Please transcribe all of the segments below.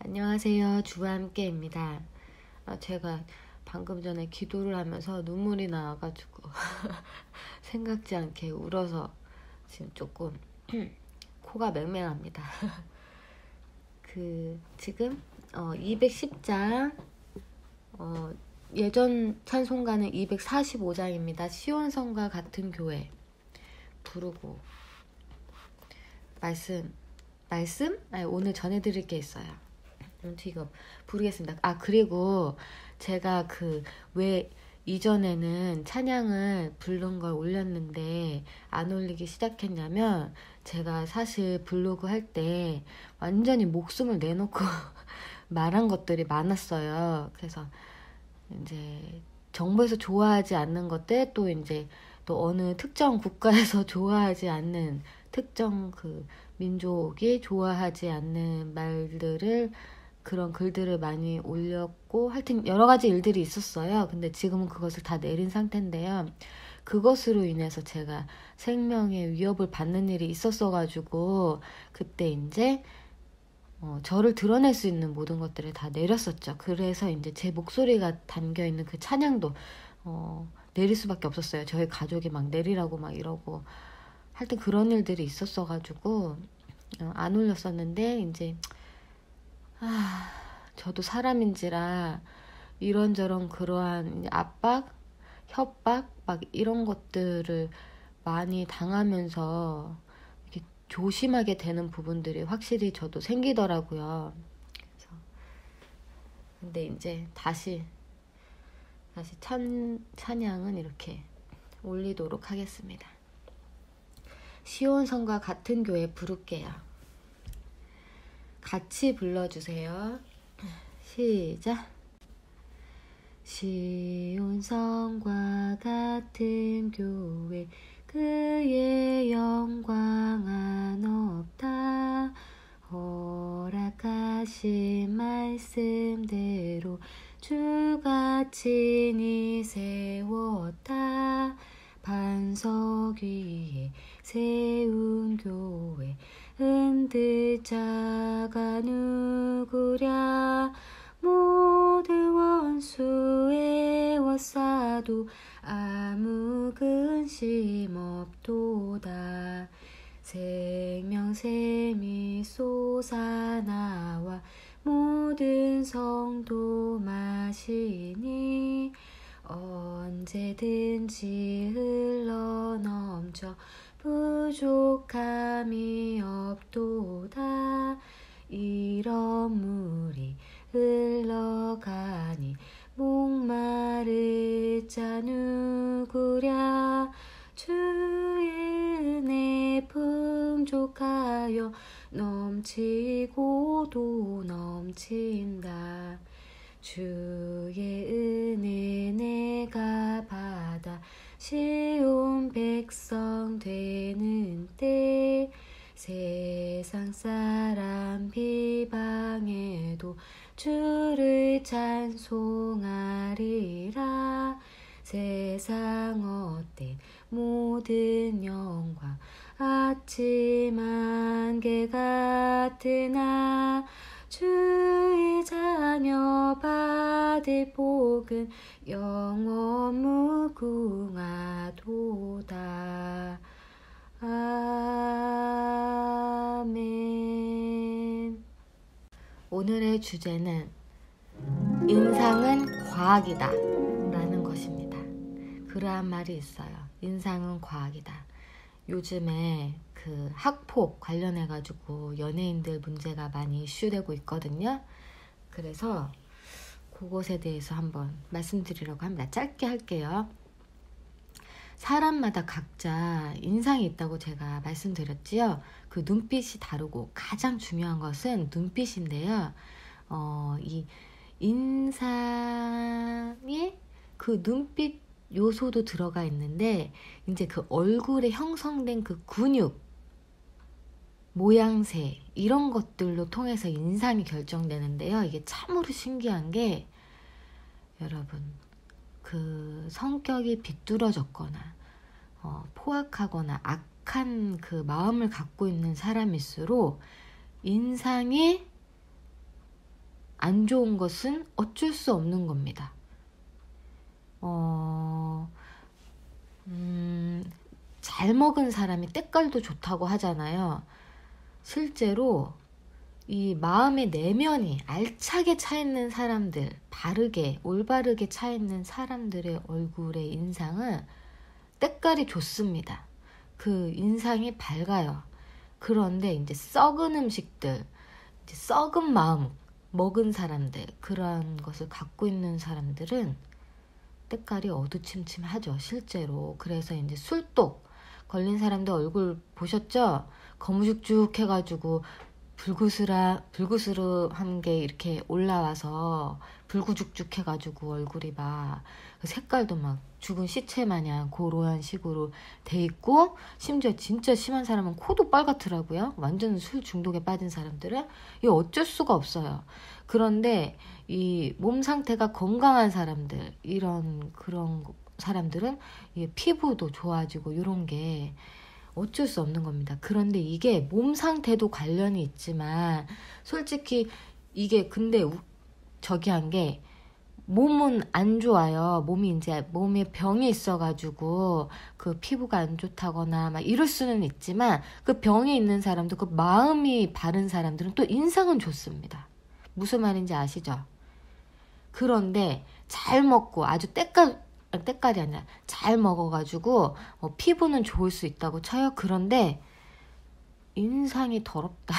안녕하세요. 주와 함께입니다. 제가 방금 전에 기도를 하면서 눈물이 나와가지고 생각지 않게 울어서 지금 조금 코가 맹맹합니다. 지금 210장 예전 찬송가는 245장입니다. 시온성과 같은 교회 부르고 말씀? 아니, 오늘 전해드릴 게 있어요. 이거 부르겠습니다. 그리고 제가 왜 이전에는 찬양을 부른 걸 올렸는데 안 올리기 시작했냐면, 제가 사실 블로그 할 때 완전히 목숨을 내놓고 말한 것들이 많았어요. 그래서 이제 정부에서 좋아하지 않는 것들, 또 이제 또 어느 특정 국가에서 좋아하지 않는 특정 민족이 좋아하지 않는 말들을, 그런 글들을 많이 올렸고, 하여튼 여러 가지 일들이 있었어요. 근데 지금은 그것을 다 내린 상태인데요. 그것으로 인해서 제가 생명의 위협을 받는 일이 있었어가지고, 그때 이제 저를 드러낼 수 있는 모든 것들을 다 내렸었죠. 그래서 이제 제 목소리가 담겨있는 그 찬양도 내릴 수밖에 없었어요. 저희 가족이 막 내리라고 막 이러고, 하여튼 그런 일들이 있었어가지고 안 올렸었는데, 이제 저도 사람인지라 이런저런 그러한 압박, 협박 막 이런 것들을 많이 당하면서 이렇게 조심하게 되는 부분들이 확실히 저도 생기더라고요. 근데 이제 다시 찬양은 이렇게 올리도록 하겠습니다. 시온성과 같은 교회 부를게요. 같이 불러주세요. 시작. 시온성과 같은 교회, 그의 영광은 없다. 허락하신 말씀대로 주가 친히 세웠다. 반석 위에 세운 교회, 흔들 자가 누구랴. 모든 원수에 에워싸도 아무 근심 없도다. 생명샘이 솟아나와 모든 성도 마시니, 언제든지 흘러넘쳐 부족함이 없도다. 이런 물이 흘러가니 목마를 자 누구랴. 주의 은혜 풍족하여 넘치고도 넘친다. 주의 은혜 내가 받아 쉬운 백성 되는 때, 세상 사람 비방해도 주를 찬송하리라. 세상 헛된 모든 영광 아침 안개 같으나, 주의 자녀 받을 복은 영원 무궁하도다. 아멘. 오늘의 주제는 인상은 과학이다 라는 것입니다. 그러한 말이 있어요. 인상은 과학이다. 요즘에 학폭 관련해가지고 연예인들 문제가 많이 이슈되고 있거든요. 그래서 그것에 대해서 한번 말씀드리려고 합니다. 짧게 할게요. 사람마다 각자 인상이 있다고 제가 말씀드렸지요. 그 눈빛이 다르고 가장 중요한 것은 눈빛인데요. 이 인상에 그 눈빛 요소도 들어가 있는데, 이제 그 얼굴에 형성된 그 근육, 모양새 이런 것들로 통해서 인상이 결정되는데요. 이게 참으로 신기한 게, 여러분, 성격이 비뚤어졌거나 포악하거나 악한 마음을 갖고 있는 사람일수록 인상이 안 좋은 것은 어쩔 수 없는 겁니다. 잘 먹은 사람이 때깔도 좋다고 하잖아요. 실제로 이 마음의 내면이 알차게 차있는 사람들, 바르게 올바르게 차있는 사람들의 얼굴의 인상은 때깔이 좋습니다. 그 인상이 밝아요. 그런데 이제 썩은 음식들, 이제 썩은 마음 먹은 사람들, 그런 것을 갖고 있는 사람들은 때깔이 어두침침하죠, 실제로. 그래서 이제 술독 걸린 사람들 얼굴 보셨죠? 거무죽죽 해가지고 불구스름한 게 이렇게 올라와서 불구죽죽 해가지고 얼굴이 막 색깔도 막 죽은 시체 마냥 고러한 식으로 돼 있고, 심지어 진짜 심한 사람은 코도 빨갛더라고요. 완전 술 중독에 빠진 사람들은 이거 어쩔 수가 없어요. 그런데 이 몸 상태가 건강한 사람들, 그런 사람들은 이 피부도 좋아지고 이런 게 어쩔 수 없는 겁니다. 그런데 이게 몸 상태도 관련이 있지만 솔직히 이게 근데 저기 한 게 몸은 안 좋아요. 몸에 병이 있어가지고 그 피부가 안 좋다거나 막 이럴 수는 있지만 그 병이 있는 사람도 그 마음이 바른 사람들은 또 인상은 좋습니다. 무슨 말인지 아시죠? 그런데 잘 먹고 아주 때깔이 아니라 잘 먹어가지고 피부는 좋을 수 있다고 쳐요. 그런데 인상이 더럽다.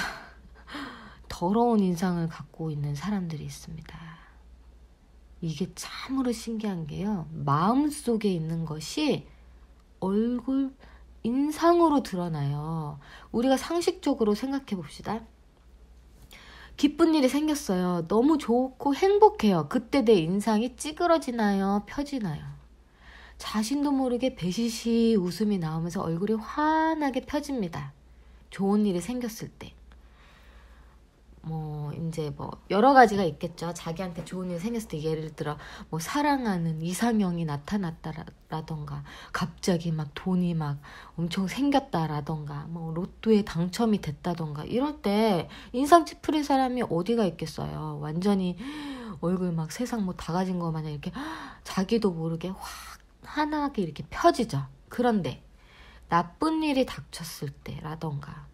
더러운 인상을 갖고 있는 사람들이 있습니다. 이게 참으로 신기한 게요. 마음속에 있는 것이 얼굴 인상으로 드러나요. 우리가 상식적으로 생각해 봅시다. 기쁜 일이 생겼어요. 너무 좋고 행복해요. 그때 내 인상이 찌그러지나요? 펴지나요? 자신도 모르게 배시시 웃음이 나오면서 얼굴이 환하게 펴집니다. 좋은 일이 생겼을 때. 이제 여러 가지가 있겠죠. 자기한테 좋은 일이 생겼을 때, 예를 들어 사랑하는 이상형이 나타났다라던가, 갑자기 막 돈이 막 엄청 생겼다라던가, 로또에 당첨이 됐다던가, 이럴 때 인상 찌푸릴 사람이 어디가 있겠어요. 완전히 얼굴 막 세상 다 가진 거 마냥 이렇게 자기도 모르게 확 환하게 이렇게 펴지죠. 그런데 나쁜 일이 닥쳤을 때라던가,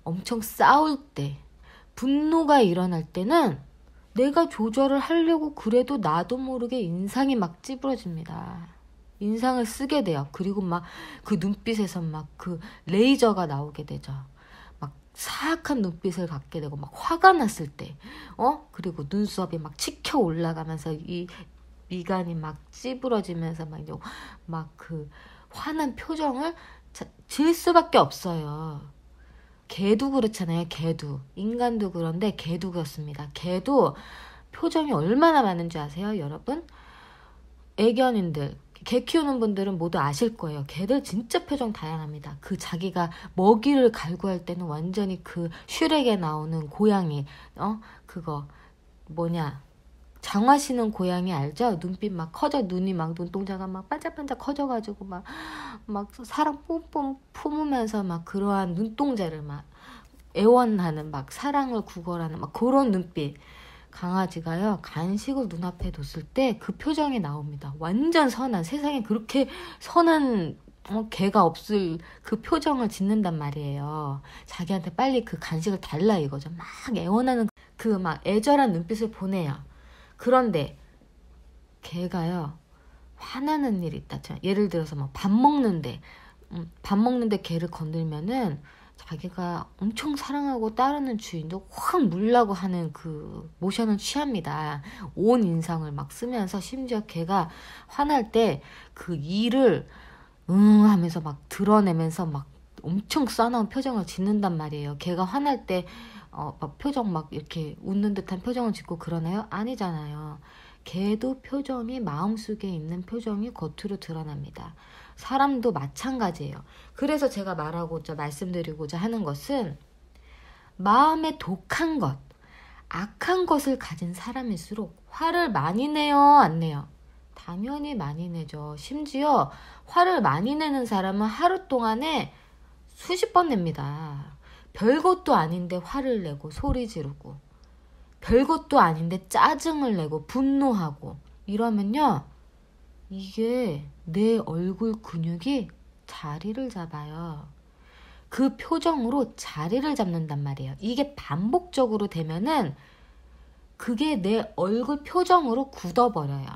엄청 싸울 때, 분노가 일어날 때는 내가 조절을 하려고 그래도 나도 모르게 인상이 막 찌부러집니다. 인상을 쓰게 돼요. 그리고 막 그 눈빛에서 막 그 레이저가 나오게 되죠. 막 사악한 눈빛을 갖게 되고, 막 화가 났을 때, 그리고 눈썹이 막 치켜 올라가면서 이 미간이 막 찌부러지면서 막 그 화난 표정을 지을 수밖에 없어요. 개도 그렇잖아요. 개도. 인간도 그런데 개도 그렇습니다. 개도 표정이 얼마나 많은지 아세요, 여러분? 애견인들, 개 키우는 분들은 모두 아실 거예요. 개들 진짜 표정 다양합니다. 그 자기가 먹이를 갈구할 때는 완전히 그 슈렉에 나오는 고양이, 그거 장화시는 고양이 알죠? 눈빛 막 커져, 눈이 막 눈동자가 막 반짝반짝 커져가지고 막 사랑 뿜뿜 품으면서 막 그러한 눈동자를 막 애원하는, 막 사랑을 구걸하는 막 그런 눈빛. 강아지가요, 간식을 눈앞에 뒀을 때 그 표정이 나옵니다. 완전 선한, 세상에 그렇게 선한 개가 없을 그 표정을 짓는단 말이에요. 자기한테 빨리 그 간식을 달라 이거죠. 막 애원하는 그 막 애절한 눈빛을 보내요. 그런데 개가요, 화나는 일이 있다. 예를 들어서 밥 먹는데 개를 건들면은 자기가 엄청 사랑하고 따르는 주인도 확 물라고 하는 그 모션을 취합니다. 온 인상을 막 쓰면서, 심지어 개가 화날 때 그 이를 하면서 막 드러내면서 막 엄청 싸나운 표정을 짓는단 말이에요. 개가 화날 때 막 표정 막 이렇게 웃는 듯한 표정을 짓고 그러나요? 아니잖아요. 개도 표정이, 마음속에 있는 표정이 겉으로 드러납니다. 사람도 마찬가지예요. 그래서 제가 말씀드리고자 하는 것은, 마음에 독한 것, 악한 것을 가진 사람일수록 화를 많이 내요, 안 내요? 당연히 많이 내죠. 심지어 화를 많이 내는 사람은 하루 동안에 수십 번 냅니다. 별것도 아닌데 화를 내고 소리 지르고, 별것도 아닌데 짜증을 내고 분노하고 이러면요, 이게 내 얼굴 근육이 자리를 잡아요. 그 표정으로 자리를 잡는단 말이에요. 이게 반복적으로 되면은 그게 내 얼굴 표정으로 굳어버려요.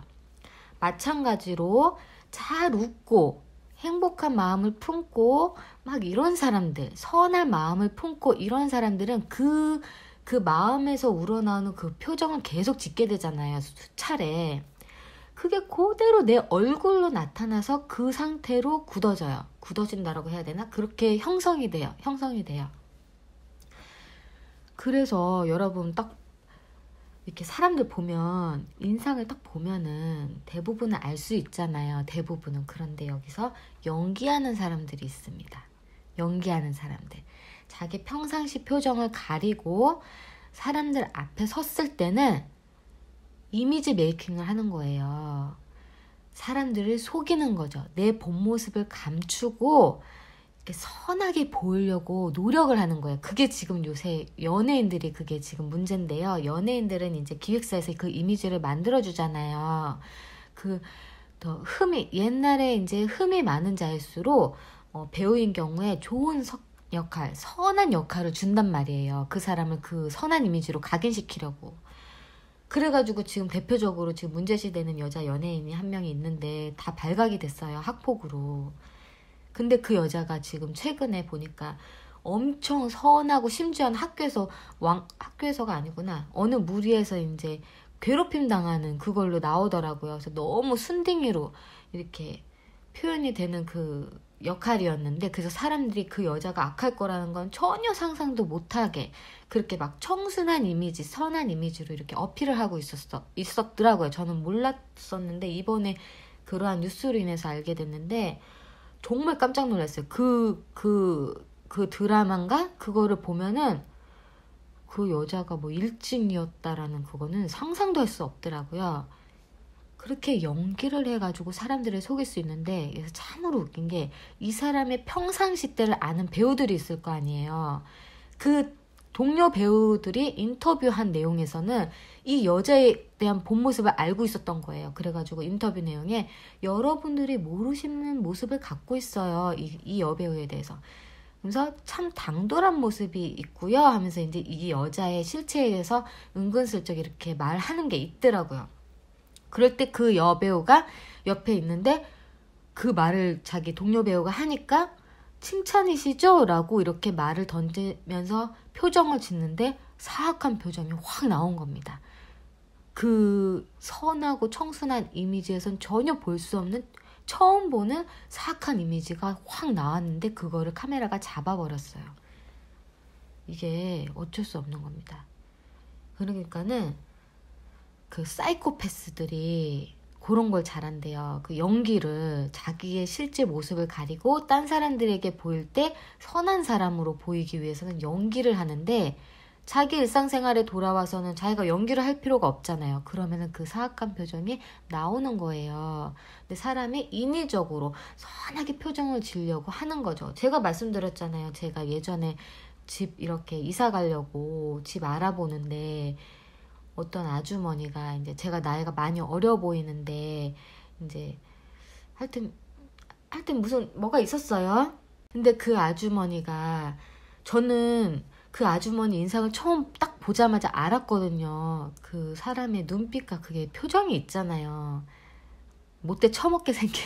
마찬가지로 잘 웃고 행복한 마음을 품고 막 이런 사람들, 선한 마음을 품고 이런 사람들은 그 마음에서 우러나오는 그 표정을 계속 짓게 되잖아요. 수차례. 그게 그대로 내 얼굴로 나타나서 그 상태로 굳어져요. 굳어진다라고 해야 되나? 그렇게 형성이 돼요. 그래서 여러분 딱 이렇게 사람들 보면, 인상을 딱 보면은 대부분은 알 수 있잖아요. 대부분은. 그런데 여기서 연기하는 사람들이 있습니다. 연기하는 사람들. 자기 평상시 표정을 가리고 사람들 앞에 섰을 때는 이미지 메이킹을 하는 거예요. 사람들을 속이는 거죠. 내 본 모습을 감추고 이렇게 선하게 보이려고 노력을 하는 거예요. 그게 지금 요새 연예인들이 그게 지금 문제인데요. 연예인들은 이제 기획사에서 그 이미지를 만들어주잖아요. 더 옛날에 이제 흠이 많은 자일수록 배우인 경우에 좋은 역할, 선한 역할을 준단 말이에요. 그 사람을 그 선한 이미지로 각인시키려고. 그래가지고 지금 대표적으로 지금 문제시되는 여자 연예인이 한 명이 있는데 다 발각이 됐어요. 학폭으로. 근데 그 여자가 지금 최근에 보니까 엄청 선하고, 심지어는 학교에서가 아니구나. 어느 무리에서 이제 괴롭힘 당하는 그걸로 나오더라고요. 그래서 너무 순딩이로 이렇게 표현이 되는 그 역할이었는데, 그래서 사람들이 그 여자가 악할 거라는 건 전혀 상상도 못하게 그렇게 막 청순한 이미지, 선한 이미지로 이렇게 어필을 하고 있었더라고요. 저는 몰랐었는데 이번에 그러한 뉴스로 인해서 알게 됐는데 정말 깜짝 놀랐어요. 그 드라마인가? 그거를 보면은 그 여자가 뭐 일진이었다라는 그거는 상상도 할 수 없더라고요. 그렇게 연기를 해가지고 사람들을 속일 수 있는데, 그래서 참으로 웃긴 게 이 사람의 평상시 때를 아는 배우들이 있을 거 아니에요. 그 동료 배우들이 인터뷰한 내용에서는 이 여자에 대한 본 모습을 알고 있었던 거예요. 그래가지고 인터뷰 내용에 여러분들이 모르시는 모습을 갖고 있어요. 이 여배우에 대해서. 그래서 참 당돌한 모습이 있고요 하면서 이제 이 여자의 실체에 대해서 은근슬쩍 이렇게 말하는 게 있더라고요. 그럴 때 그 여배우가 옆에 있는데 그 말을 자기 동료 배우가 하니까 칭찬이시죠? 라고 이렇게 말을 던지면서 표정을 짓는데 사악한 표정이 확 나온 겁니다. 그 선하고 청순한 이미지에선 전혀 볼 수 없는, 처음 보는 사악한 이미지가 확 나왔는데 그거를 카메라가 잡아버렸어요. 이게 어쩔 수 없는 겁니다. 그러니까는 그 사이코패스들이 그런 걸 잘한대요. 그 연기를, 자기의 실제 모습을 가리고 딴 사람들에게 보일 때 선한 사람으로 보이기 위해서는 연기를 하는데, 자기 일상생활에 돌아와서는 자기가 연기를 할 필요가 없잖아요. 그러면은 그 사악한 표정이 나오는 거예요. 근데 사람이 인위적으로 선하게 표정을 지으려고 하는 거죠. 제가 말씀드렸잖아요. 제가 예전에 집 이렇게 이사 가려고 집 알아보는데 어떤 아주머니가, 이제 제가 나이가 많이 어려 보이는데 이제 하여튼 무슨 뭐가 있었어요. 근데 그 아주머니가, 저는 그 아주머니 인상을 처음 딱 보자마자 알았거든요. 그 사람의 눈빛과 그게 표정이 있잖아요. 못돼 처먹게 생긴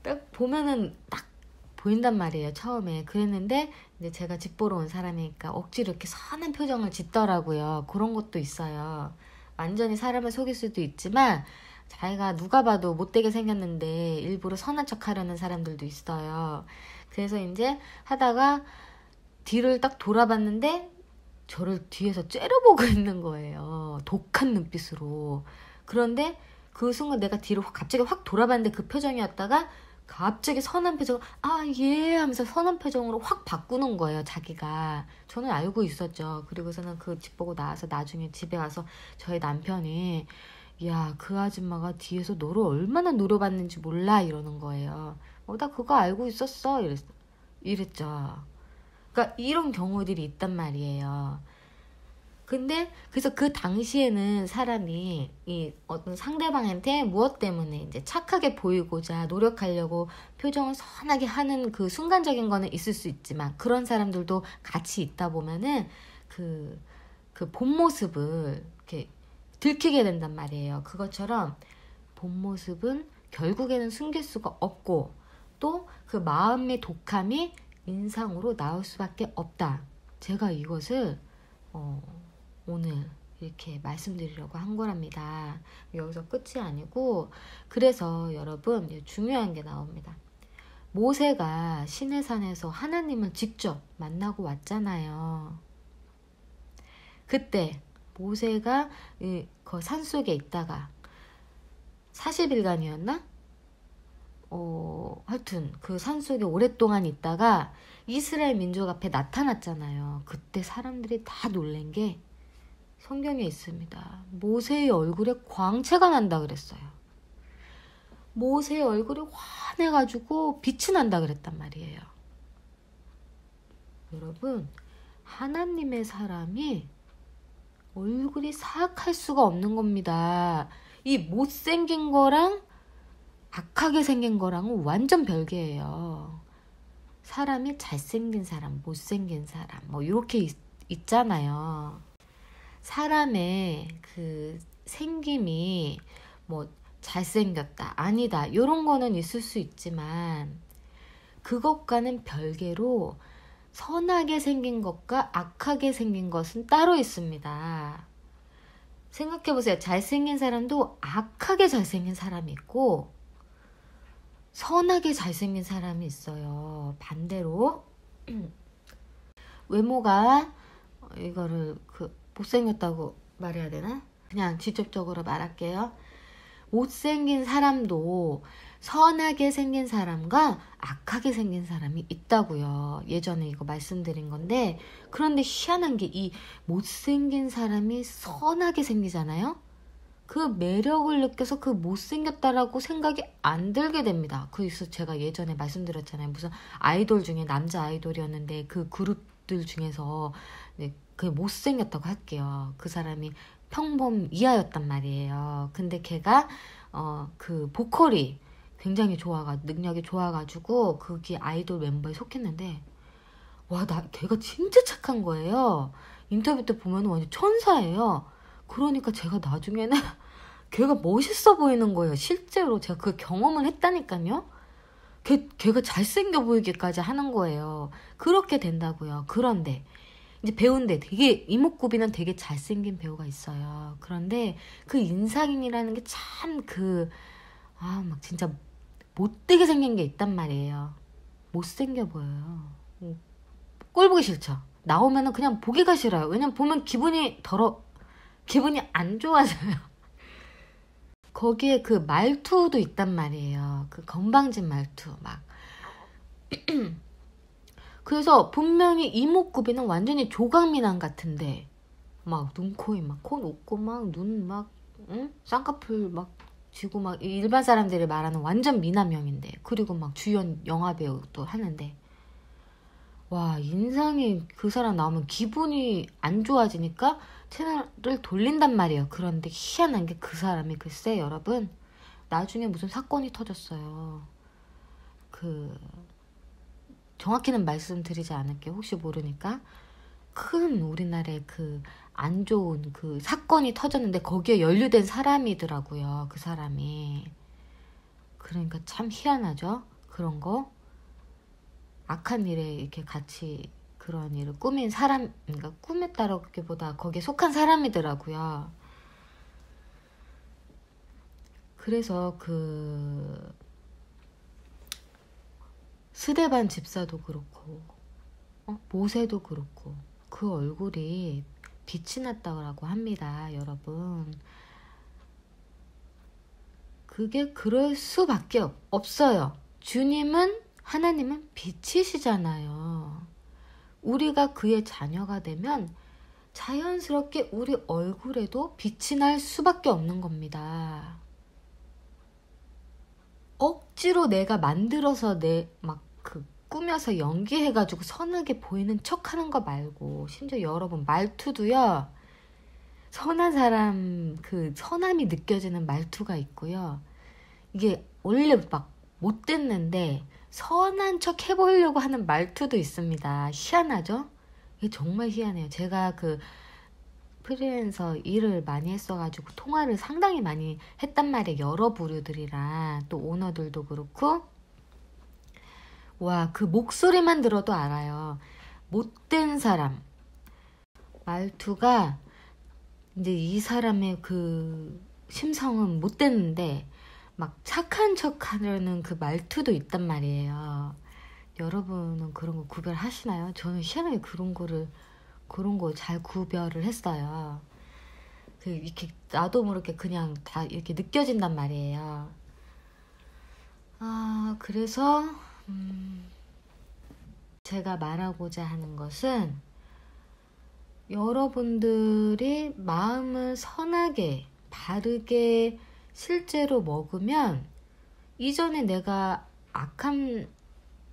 딱 보면은 딱 보인단 말이에요. 처음에. 그랬는데 이제 제가 집 보러 온 사람이니까 억지로 이렇게 선한 표정을 짓더라고요. 그런 것도 있어요. 완전히 사람을 속일 수도 있지만 자기가 누가 봐도 못되게 생겼는데 일부러 선한 척 하려는 사람들도 있어요. 그래서 이제 하다가 뒤를 딱 돌아봤는데 저를 뒤에서 째려보고 있는 거예요. 독한 눈빛으로. 그런데 그 순간 내가 뒤로 갑자기 확 돌아봤는데 그 표정이었다가 갑자기 선한 표정, 아, 예 하면서 선한 표정으로 확 바꾸는 거예요, 자기가. 저는 알고 있었죠. 그리고서는 그 집 보고 나와서 나중에 집에 와서 저희 남편이, 야, 그 아줌마가 뒤에서 너를 얼마나 노려봤는지 몰라, 이러는 거예요. 나 그거 알고 있었어. 이랬죠. 그러니까 이런 경우들이 있단 말이에요. 근데 그래서 그 당시에는 사람이 이 어떤 상대방한테 무엇 때문에 이제 착하게 보이고자 노력하려고 표정을 선하게 하는 그 순간적인 거는 있을 수 있지만, 그런 사람들도 같이 있다 보면은 그 본 모습을 이렇게 들키게 된단 말이에요. 그것처럼 본 모습은 결국에는 숨길 수가 없고, 또 그 마음의 독함이 인상으로 나올 수밖에 없다. 제가 이것을 오늘 이렇게 말씀드리려고 한 거랍니다. 여기서 끝이 아니고, 그래서 여러분 중요한 게 나옵니다. 모세가 시내산에서 하나님을 직접 만나고 왔잖아요. 그때 모세가 그 산속에 있다가 40일간이었나? 하여튼 그 산속에 오랫동안 있다가 이스라엘 민족 앞에 나타났잖아요. 그때 사람들이 다 놀란 게 성경에 있습니다. 모세의 얼굴에 광채가 난다 그랬어요. 모세의 얼굴이 환해가지고 빛이 난다 그랬단 말이에요. 여러분, 하나님의 사람이 얼굴이 사악할 수가 없는 겁니다. 이 못생긴 거랑 악하게 생긴 거랑은 완전 별개예요. 사람이 잘생긴 사람, 못생긴 사람 뭐 이렇게 있잖아요. 사람의 그 생김이 뭐 잘생겼다, 아니다 이런 거는 있을 수 있지만, 그것과는 별개로 선하게 생긴 것과 악하게 생긴 것은 따로 있습니다. 생각해보세요. 잘생긴 사람도 악하게 잘생긴 사람이 있고 선하게 잘생긴 사람이 있어요. 반대로 외모가 이거를 못생겼다고 말해야 되나? 그냥 직접적으로 말할게요. 못생긴 사람도 선하게 생긴 사람과 악하게 생긴 사람이 있다고요. 예전에 이거 말씀드린 건데, 그런데 희한한 게 이 못생긴 사람이 선하게 생기잖아요. 그 매력을 느껴서 그 못생겼다라고 생각이 안 들게 됩니다. 그래서 제가 예전에 말씀드렸잖아요. 무슨 아이돌 중에 남자 아이돌이었는데 그 그룹들 중에서 그 못생겼다고 할게요. 그 사람이 평범 이하였단 말이에요. 근데 걔가 그 보컬이 굉장히 능력이 좋아가지고 그게 아이돌 멤버에 속했는데, 걔가 진짜 착한 거예요. 인터뷰 때 보면 완전 천사예요. 그러니까 제가 나중에는 걔가 멋있어 보이는 거예요. 실제로 제가 그 경험을 했다니까요. 걔가 잘생겨 보이기까지 하는 거예요. 그렇게 된다고요. 그런데 이제 배우인데 되게 이목구비는 되게 잘생긴 배우가 있어요. 그런데 그 인상이라는 게 참 막 진짜 못되게 생긴 게 있단 말이에요. 못생겨 보여요. 꼴 보기 싫죠. 나오면은 그냥 보기가 싫어요. 왜냐면 보면 기분이 안 좋아져요. 거기에 그 말투도 있단 말이에요. 그 건방진 말투 막. 그래서 분명히 이목구비는 완전히 조각미남 같은데 막 눈, 코, 입 막 코 높고 막 눈 막 쌍꺼풀 막 쥐고 막 일반 사람들이 말하는 완전 미남형인데, 그리고 막 주연 영화배우도 하는데, 와, 인상이 그 사람 나오면 기분이 안 좋아지니까 채널을 돌린단 말이에요. 그런데 희한한 게 그 사람이 글쎄 여러분, 나중에 무슨 사건이 터졌어요. 정확히는 말씀드리지 않을게요. 혹시 모르니까. 큰 우리나라의 안 좋은 사건이 터졌는데 거기에 연루된 사람이더라고요. 그 사람이. 그러니까 참 희한하죠. 그런 거. 악한 일에 이렇게 같이 그런 일을 꾸민 사람, 그러니까 꾸몄다라기보다 거기에 속한 사람이더라고요. 그래서 스데반 집사도 그렇고 모세도 그렇고 그 얼굴이 빛이 났다고 합니다. 여러분, 그게 그럴 수밖에 없어요. 하나님은 빛이시잖아요. 우리가 그의 자녀가 되면 자연스럽게 우리 얼굴에도 빛이 날 수밖에 없는 겁니다. 억지로 내가 만들어서 꾸며서 연기해가지고 선하게 보이는 척 하는 거 말고, 심지어 여러분 말투도요, 선한 사람, 그 선함이 느껴지는 말투가 있고요. 이게 원래 막 못됐는데 선한 척 해보려고 하는 말투도 있습니다. 희한하죠? 이게 정말 희한해요. 제가 그 프리랜서 일을 많이 했어가지고 통화를 상당히 많이 했단 말이에요. 여러 부류들이랑 또 오너들도 그렇고. 와, 그 목소리만 들어도 알아요. 못된 사람 말투가, 이제 이 사람의 그 심성은 못됐는데 막 착한 척 하려는 그 말투도 있단 말이에요. 여러분은 그런 거 구별하시나요? 저는 희한하게 그런 거 잘 구별을 했어요. 그 이렇게 나도 모르게 그냥 다 이렇게 느껴진단 말이에요. 그래서 제가 말하고자 하는 것은, 여러분들이 마음을 선하게 바르게 실제로 먹으면 이전에 내가 악한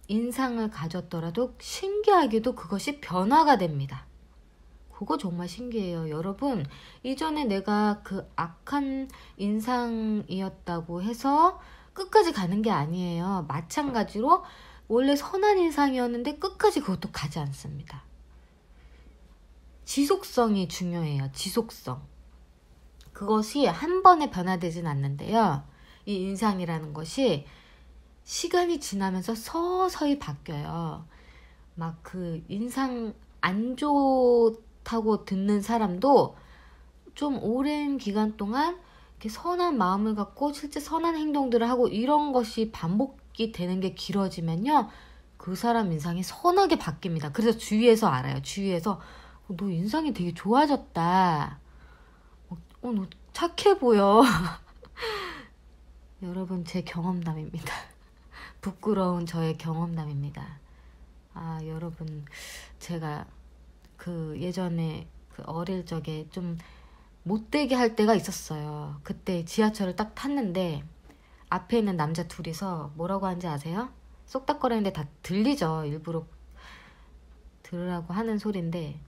인상을 가졌더라도 신기하게도 그것이 변화가 됩니다. 그거 정말 신기해요. 여러분, 이전에 내가 그 악한 인상이었다고 해서 끝까지 가는 게 아니에요. 마찬가지로 원래 선한 인상이었는데 끝까지 그것도 가지 않습니다. 지속성이 중요해요. 지속성. 그것이 한 번에 변화되진 않는데요. 이 인상이라는 것이 시간이 지나면서 서서히 바뀌어요. 막 그 인상 안 좋다고 듣는 사람도 좀 오랜 기간 동안 이렇게 선한 마음을 갖고 실제 선한 행동들을 하고 이런 것이 반복이 되는 게 길어지면요, 그 사람 인상이 선하게 바뀝니다. 그래서 주위에서 알아요. 주위에서 너 인상이 되게 좋아졌다. 너 착해 보여. 여러분, 제 경험담입니다. 부끄러운 저의 경험담입니다. 여러분, 제가 그 예전에 그 어릴 적에 좀 못되게 할 때가 있었어요. 그때 지하철을 딱 탔는데 앞에 있는 남자 둘이서 뭐라고 하는지 아세요? 쏙닥거리는데 다 들리죠. 일부러 들으라고 하는 소리인데,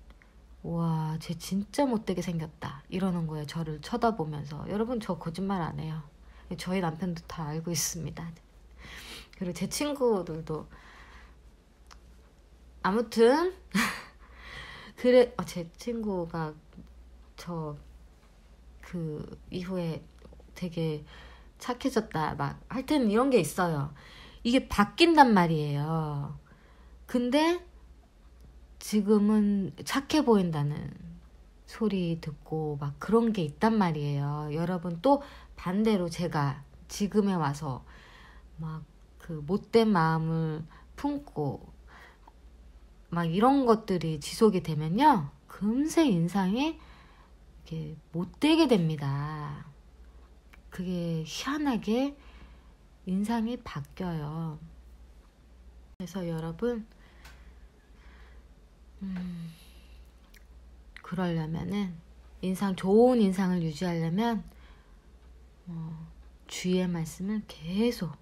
와, 쟤 진짜 못되게 생겼다 이러는 거예요. 저를 쳐다보면서. 여러분, 저 거짓말 안 해요. 저희 남편도 다 알고 있습니다. 그리고 제 친구들도. 아무튼 그래, 제 친구가 저 그 이후에 되게 착해졌다 막 하여튼 이런 게 있어요. 이게 바뀐단 말이에요. 근데 지금은 착해 보인다는 소리 듣고 막 그런 게 있단 말이에요. 여러분, 또 반대로 제가 지금에 와서 막 그 못된 마음을 품고 막 이런 것들이 지속이 되면요, 금세 인상이 이렇게 못되게 됩니다. 그게 희한하게 인상이 바뀌어요. 그래서 여러분, 그러려면은 좋은 인상을 유지하려면 주의 말씀을 계속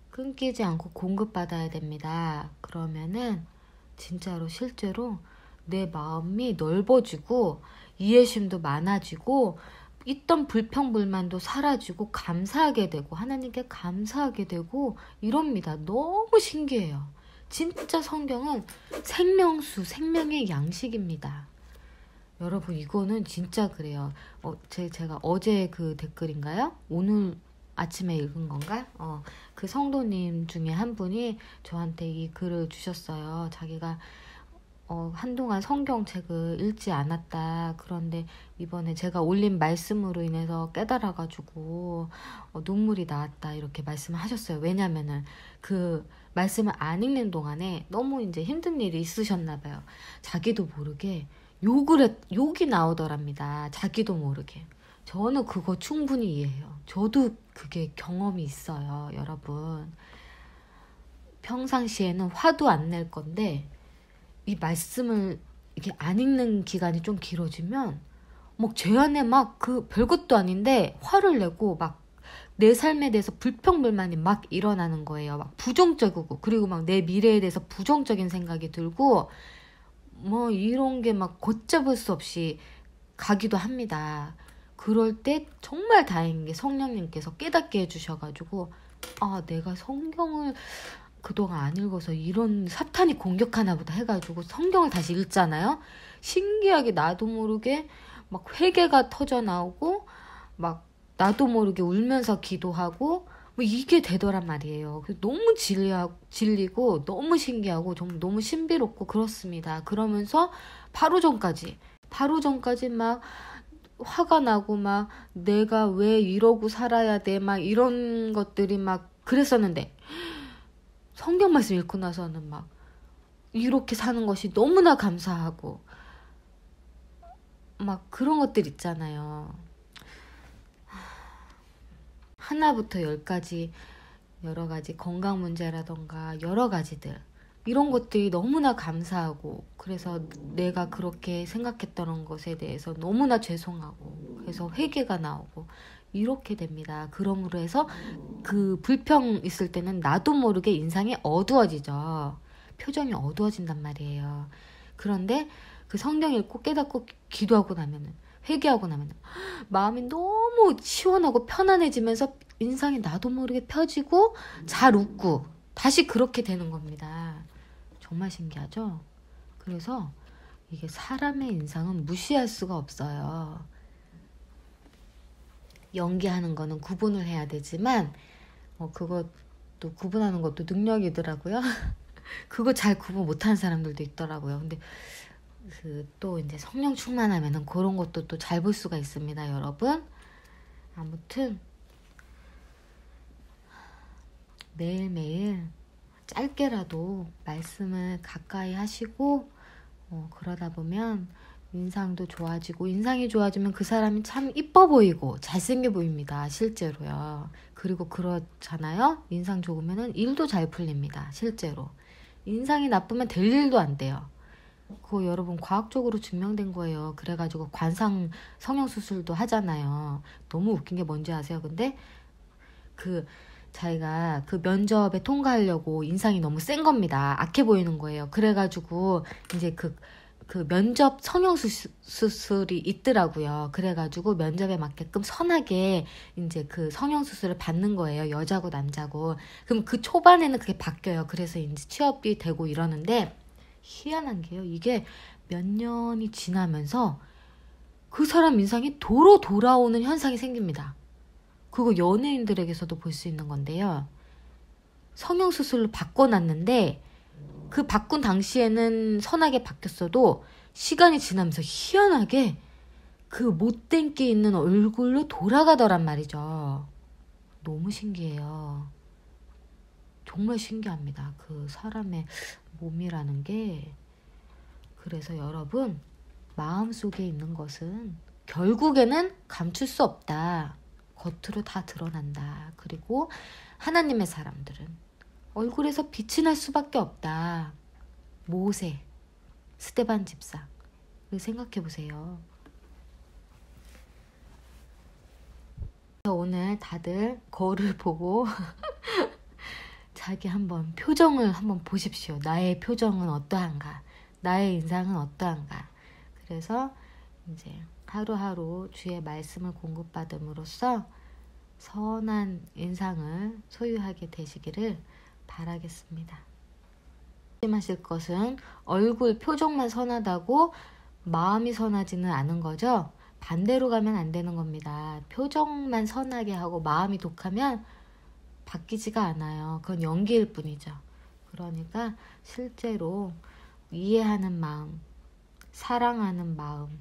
끊기지 않고 공급받아야 됩니다. 그러면은 진짜로 실제로 내 마음이 넓어지고 이해심도 많아지고 있던 불평불만도 사라지고 감사하게 되고 하나님께 감사하게 되고 이럽니다. 너무 신기해요. 진짜 성경은 생명수, 생명의 양식입니다. 여러분, 이거는 진짜 그래요. 제가 어제 그 댓글인가요? 오늘 아침에 읽은 건가? 그 성도님 중에 한 분이 저한테 이 글을 주셨어요. 자기가 한동안 성경책을 읽지 않았다. 그런데 이번에 제가 올린 말씀으로 인해서 깨달아가지고 눈물이 나왔다. 이렇게 말씀을 하셨어요. 왜냐면은 그 말씀을 안 읽는 동안에 너무 이제 힘든 일이 있으셨나 봐요. 자기도 모르게 욕이 나오더랍니다. 자기도 모르게. 저는 그거 충분히 이해해요. 저도 그게 경험이 있어요. 여러분, 평상시에는 화도 안 낼 건데 이 말씀을 이렇게 안 읽는 기간이 좀 길어지면 막 제 안에 막 그 별것도 아닌데 화를 내고 막 내 삶에 대해서 불평불만이 막 일어나는 거예요. 막 부정적이고, 그리고 막 내 미래에 대해서 부정적인 생각이 들고 뭐 이런 게 막 걷잡을 수 없이 가기도 합니다. 그럴 때 정말 다행인 게 성령님께서 깨닫게 해주셔가지고 내가 성경을 그동안 안 읽어서 이런 사탄이 공격하나 보다 해가지고 성경을 다시 읽잖아요. 신기하게 나도 모르게 막 회개가 터져 나오고 막 나도 모르게 울면서 기도하고 뭐 이게 되더란 말이에요. 너무 질리고 너무 신기하고 좀 너무 신비롭고 그렇습니다. 그러면서 바로 전까지 막 화가 나고 막 내가 왜 이러고 살아야 돼 막 이런 것들이 막 그랬었는데 성경 말씀 읽고 나서는 막 이렇게 사는 것이 너무나 감사하고 막 그런 것들 있잖아요. 하나부터 10까지 여러 가지 건강 문제라던가 여러 가지들 이런 것들이 너무나 감사하고 그래서 내가 그렇게 생각했던 것에 대해서 너무나 죄송하고 그래서 회개가 나오고 이렇게 됩니다. 그러므로 해서 그 불평 있을 때는 나도 모르게 인상이 어두워지죠. 표정이 어두워진단 말이에요. 그런데 그 성경 읽고 깨닫고 기도하고 나면은 회개하고 나면은 마음이 너무 시원하고 편안해지면서 인상이 나도 모르게 펴지고 잘 웃고 다시 그렇게 되는 겁니다. 정말 신기하죠? 그래서 이게 사람의 인상은 무시할 수가 없어요. 연기하는 거는 구분을 해야 되지만 그것도 구분하는 것도 능력이더라고요. 그거 잘 구분 못하는 사람들도 있더라고요. 근데 또 이제 성령 충만하면은 그런 것도 또 잘 볼 수가 있습니다, 여러분. 아무튼 매일매일 짧게라도 말씀을 가까이 하시고 그러다 보면 인상도 좋아지고 인상이 좋아지면 그 사람이 참 이뻐 보이고 잘생겨 보입니다. 실제로요. 그리고 그렇잖아요. 인상 좋으면 일도 잘 풀립니다. 실제로. 인상이 나쁘면 될 일도 안 돼요. 그거 여러분 과학적으로 증명된 거예요. 그래가지고 관상 성형수술도 하잖아요. 너무 웃긴 게 뭔지 아세요? 근데 자기가 그 면접에 통과하려고 인상이 너무 센 겁니다. 악해 보이는 거예요. 그래가지고 이제 그 면접 성형수술이 있더라고요. 그래가지고 면접에 맞게끔 선하게 이제 그 성형수술을 받는 거예요. 여자고 남자고. 그럼 그 초반에는 그게 바뀌어요. 그래서 이제 취업이 되고 이러는데 희한한 게요. 이게 몇 년이 지나면서 그 사람 인상이 도로 돌아오는 현상이 생깁니다. 그거 연예인들에게서도 볼 수 있는 건데요. 성형수술로 바꿔놨는데 그 바꾼 당시에는 선하게 바뀌었어도 시간이 지나면서 희한하게 그 못된 게 있는 얼굴로 돌아가더란 말이죠. 너무 신기해요. 정말 신기합니다. 그 사람의 몸이라는 게. 그래서 여러분, 마음속에 있는 것은 결국에는 감출 수 없다. 겉으로 다 드러난다. 그리고 하나님의 사람들은 얼굴에서 빛이 날 수밖에 없다. 모세, 스데반 집사. 생각해 보세요. 오늘 다들 거울을 보고 자기 한번 표정을 한번 보십시오. 나의 표정은 어떠한가? 나의 인상은 어떠한가? 그래서 이제 하루하루 주의 말씀을 공급받음으로써 선한 인상을 소유하게 되시기를 바라겠습니다. 조심하실 것은 얼굴 표정만 선하다고 마음이 선하지는 않은 거죠. 반대로 가면 안 되는 겁니다. 표정만 선하게 하고 마음이 독하면 바뀌지가 않아요. 그건 연기일 뿐이죠. 그러니까 실제로 이해하는 마음, 사랑하는 마음,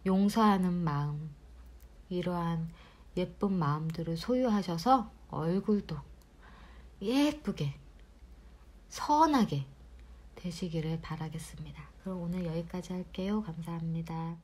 용서하는 마음, 이러한 예쁜 마음들을 소유하셔서 얼굴도 예쁘게 선하게 되시기를 바라겠습니다. 그럼 오늘 여기까지 할게요. 감사합니다.